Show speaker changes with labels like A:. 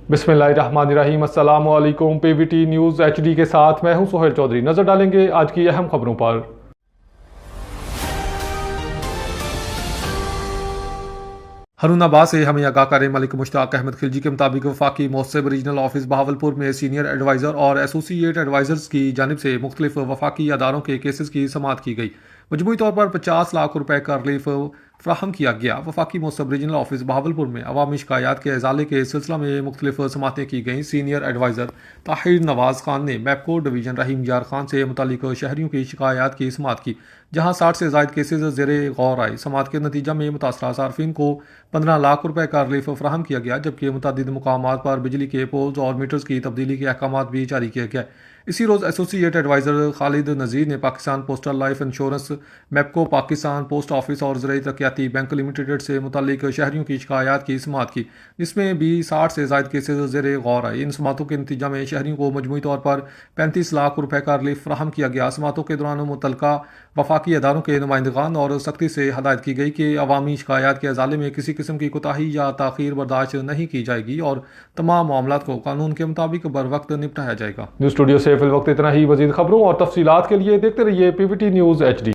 A: बिस्मिल्लाहिर्रहमानिर्रहीम अस्सलामु अलैकुम। पीवीटी न्यूज़ एचडी के साथ मैं हूं सुहेल चौधरी। नजर डालेंगे आज की अहम खबरों पर। हारून अब्बास से हमें आगाह करें। मलिक मुश्ताक अहमद खिलजी के मुताबिक वफाकी मोहसिब रीजनल ऑफिस बहावलपुर में सीनियर एडवाइज़र और एसोसिएट एडवाइज़र्स की जानिब से मुख्तलिफ वफाकी अदारों के केसेस की समाअत की गई। मजमूई तौर पर 50 लाख रुपए का रिलीफ फ्राहम किया गया। वफाकी मोहसिब रीजनल ऑफिस बहावलपुर में अवामी शिकायत के इजाले के सिलसिला में मुख्तलिफ समातें की गईं। सीनियर एडवाइज़र ताहिर नवाज खान ने मैपको डिवीज़न रहीम यार खान से मुतालिक शहरियों की शिकायत की समाअत की, जहाँ 60 से ज़ायद केसेज ज़ेरे गौर आए। समाअत के नतीजा में मुतासरा सार्फिन को 15 लाख रुपए का रिलीफ फ्राहम किया गया, जबकि मुतअद्दिद मुकामात पर बिजली के पोल्स और मीटर्स की तब्दीली के अहकाम भी जारी किए गए। इसी रोज़ एसोसिएट एडवाइज़र खालिद नज़ीर ने Pakistan postal life insurance, MEPCO, Pakistan post office और ज़राई तरक्याती बैंक लिमिटेड से मुतालिक शहरियों की शिकायत की समाअत की, जिसमें भी 60 से ज़ायद केसेज ज़ेरे गौर आए। इन समातों के नतीजा में शहरियों को मजमूई तौर पर 35 लाख रुपए का रिलीफ फ्राहम किया गया। समातों के दौरान मुतलका वफाकी अदारों के नुमाइंदगान और सख्ती से हदायत की गई कि अवामी शिकायत के अजाले में किसी किस्म की कोताही या ताख़ीर बर्दाश्त नहीं की जाएगी और तमाम मामलात को कानून के मुताबिक बर वक्त निपटाया जाएगा। न्यूज़ स्टूडियो से फिल वक्त इतना ही। मज़ीद खबरों और तफसीलात के लिए देखते रहिए पीवीटी न्यूज़ एचडी।